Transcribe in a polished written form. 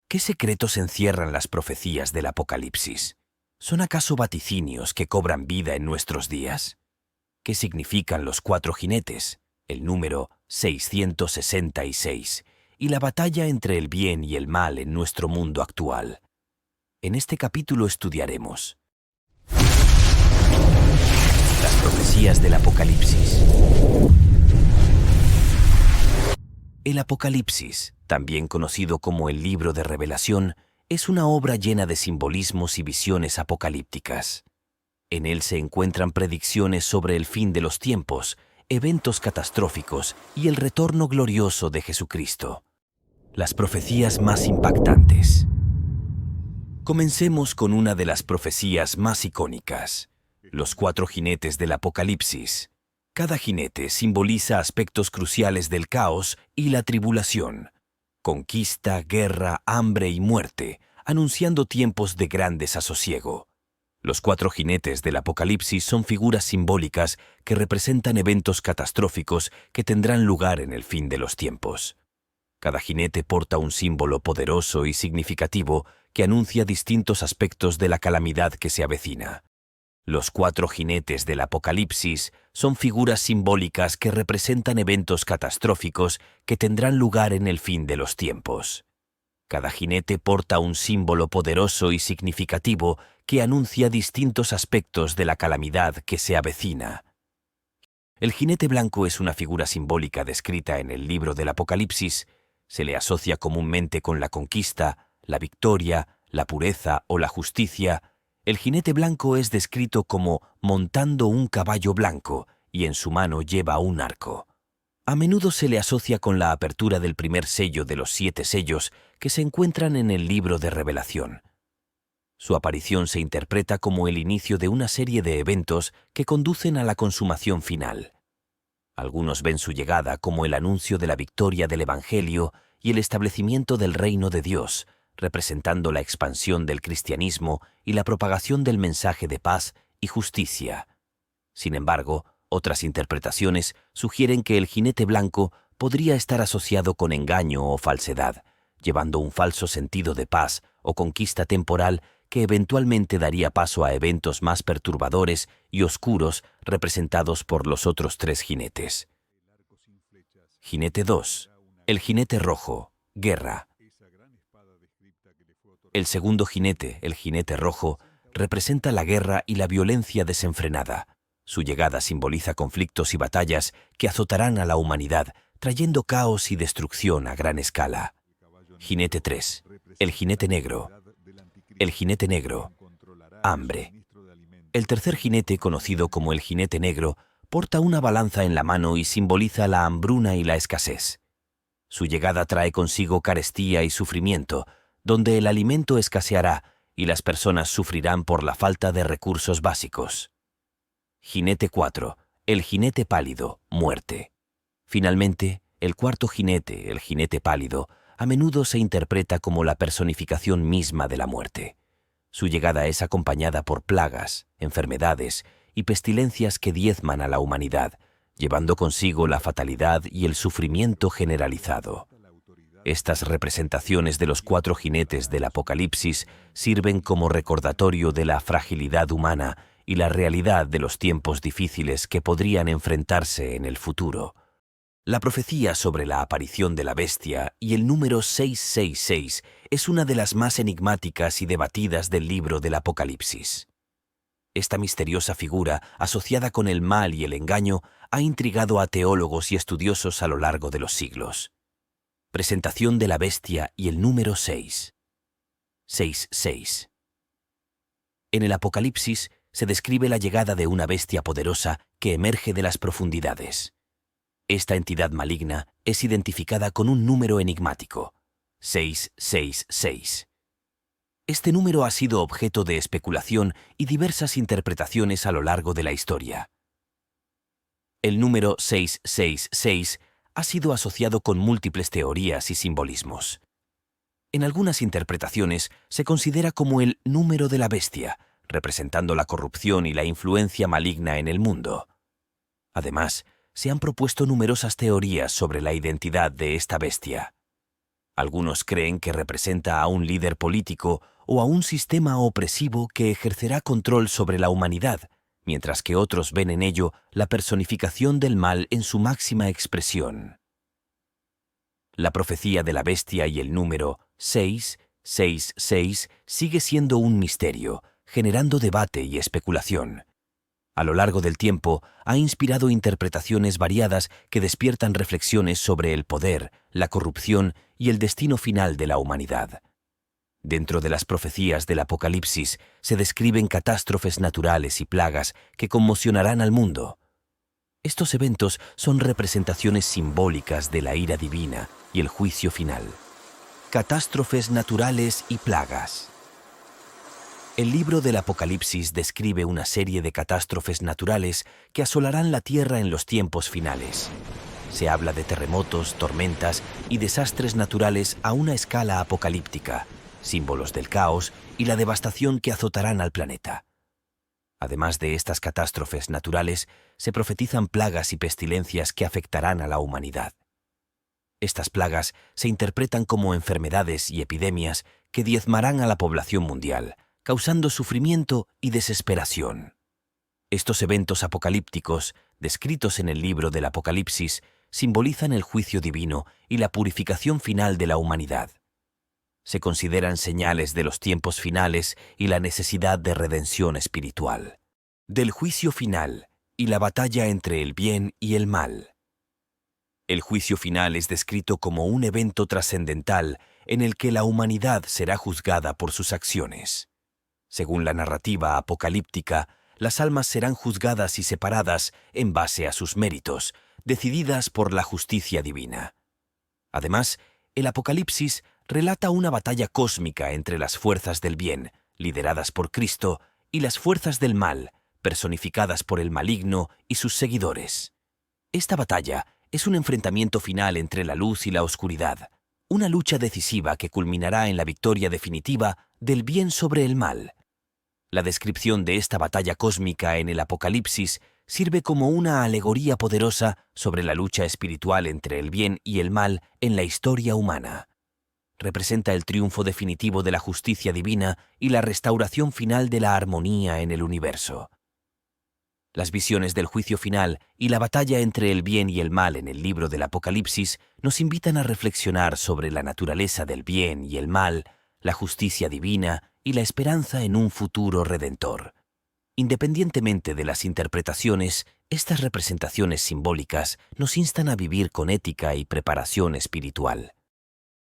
¿Qué secretos encierran las profecías del Apocalipsis? ¿Son acaso vaticinios que cobran vida en nuestros días? ¿Qué significan los 4 jinetes, el número 666, y la batalla entre el bien y el mal en nuestro mundo actual? En este capítulo estudiaremos las profecías del Apocalipsis. El Apocalipsis, también conocido como el Libro de Revelación, es una obra llena de simbolismos y visiones apocalípticas. En él se encuentran predicciones sobre el fin de los tiempos, eventos catastróficos y el retorno glorioso de Jesucristo. Las profecías más impactantes. Comencemos con una de las profecías más icónicas: los 4 jinetes del Apocalipsis. Cada jinete simboliza aspectos cruciales del caos y la tribulación: conquista, guerra, hambre y muerte, anunciando tiempos de gran desasosiego. Los 4 jinetes del Apocalipsis son figuras simbólicas que representan eventos catastróficos que tendrán lugar en el fin de los tiempos. Cada jinete porta un símbolo poderoso y significativo que anuncia distintos aspectos de la calamidad que se avecina. Los 4 jinetes del Apocalipsis son figuras simbólicas que representan eventos catastróficos que tendrán lugar en el fin de los tiempos. Cada jinete porta un símbolo poderoso y significativo que anuncia distintos aspectos de la calamidad que se avecina. El jinete blanco es una figura simbólica descrita en el libro del Apocalipsis. Se le asocia comúnmente con la conquista, la victoria, la pureza o la justicia. El jinete blanco es descrito como montando un caballo blanco y en su mano lleva un arco. A menudo se le asocia con la apertura del primer sello de los 7 sellos que se encuentran en el libro de Revelación. Su aparición se interpreta como el inicio de una serie de eventos que conducen a la consumación final. Algunos ven su llegada como el anuncio de la victoria del Evangelio y el establecimiento del reino de Dios, representando la expansión del cristianismo y la propagación del mensaje de paz y justicia. Sin embargo, otras interpretaciones sugieren que el jinete blanco podría estar asociado con engaño o falsedad, llevando un falso sentido de paz o conquista temporal que eventualmente daría paso a eventos más perturbadores y oscuros representados por los otros 3 jinetes. Jinete 2. El jinete rojo. Guerra. El segundo jinete, el jinete rojo, representa la guerra y la violencia desenfrenada. Su llegada simboliza conflictos y batallas que azotarán a la humanidad, trayendo caos y destrucción a gran escala. Jinete 3. El jinete negro. El jinete negro. Hambre. El tercer jinete, conocido como el jinete negro, porta una balanza en la mano y simboliza la hambruna y la escasez. Su llegada trae consigo carestía y sufrimiento, donde el alimento escaseará y las personas sufrirán por la falta de recursos básicos. Jinete 4. El jinete pálido. Muerte. Finalmente, el cuarto jinete, el jinete pálido, a menudo se interpreta como la personificación misma de la muerte. Su llegada es acompañada por plagas, enfermedades y pestilencias que diezman a la humanidad, llevando consigo la fatalidad y el sufrimiento generalizado. Estas representaciones de los 4 jinetes del Apocalipsis sirven como recordatorio de la fragilidad humana y la realidad de los tiempos difíciles que podrían enfrentarse en el futuro. La profecía sobre la aparición de la bestia y el número 666 es una de las más enigmáticas y debatidas del libro del Apocalipsis. Esta misteriosa figura, asociada con el mal y el engaño, ha intrigado a teólogos y estudiosos a lo largo de los siglos. Presentación de la bestia y el número 6. 66. En el Apocalipsis se describe la llegada de una bestia poderosa que emerge de las profundidades. Esta entidad maligna es identificada con un número enigmático: 666. Este número ha sido objeto de especulación y diversas interpretaciones a lo largo de la historia. El número 666 ha sido asociado con múltiples teorías y simbolismos. En algunas interpretaciones se considera como el número de la bestia, representando la corrupción y la influencia maligna en el mundo. Además, se han propuesto numerosas teorías sobre la identidad de esta bestia. Algunos creen que representa a un líder político o a un sistema opresivo que ejercerá control sobre la humanidad, mientras que otros ven en ello la personificación del mal en su máxima expresión. La profecía de la bestia y el número 666 sigue siendo un misterio, generando debate y especulación. A lo largo del tiempo, ha inspirado interpretaciones variadas que despiertan reflexiones sobre el poder, la corrupción y el destino final de la humanidad. Dentro de las profecías del Apocalipsis se describen catástrofes naturales y plagas que conmocionarán al mundo. Estos eventos son representaciones simbólicas de la ira divina y el juicio final. Catástrofes naturales y plagas. El libro del Apocalipsis describe una serie de catástrofes naturales que asolarán la tierra en los tiempos finales. Se habla de terremotos, tormentas y desastres naturales a una escala apocalíptica, símbolos del caos y la devastación que azotarán al planeta. Además de estas catástrofes naturales, se profetizan plagas y pestilencias que afectarán a la humanidad. Estas plagas se interpretan como enfermedades y epidemias que diezmarán a la población mundial, causando sufrimiento y desesperación. Estos eventos apocalípticos, descritos en el libro del Apocalipsis, simbolizan el juicio divino y la purificación final de la humanidad. Se consideran señales de los tiempos finales y la necesidad de redención espiritual, del juicio final y la batalla entre el bien y el mal. El juicio final es descrito como un evento trascendental en el que la humanidad será juzgada por sus acciones. Según la narrativa apocalíptica, las almas serán juzgadas y separadas en base a sus méritos, decididas por la justicia divina. Además, el Apocalipsis relata una batalla cósmica entre las fuerzas del bien, lideradas por Cristo, y las fuerzas del mal, personificadas por el maligno y sus seguidores. Esta batalla es un enfrentamiento final entre la luz y la oscuridad, una lucha decisiva que culminará en la victoria definitiva del bien sobre el mal. La descripción de esta batalla cósmica en el Apocalipsis sirve como una alegoría poderosa sobre la lucha espiritual entre el bien y el mal en la historia humana. Representa el triunfo definitivo de la justicia divina y la restauración final de la armonía en el universo. Las visiones del juicio final y la batalla entre el bien y el mal en el libro del Apocalipsis nos invitan a reflexionar sobre la naturaleza del bien y el mal, la justicia divina y la esperanza en un futuro redentor. Independientemente de las interpretaciones, estas representaciones simbólicas nos instan a vivir con ética y preparación espiritual.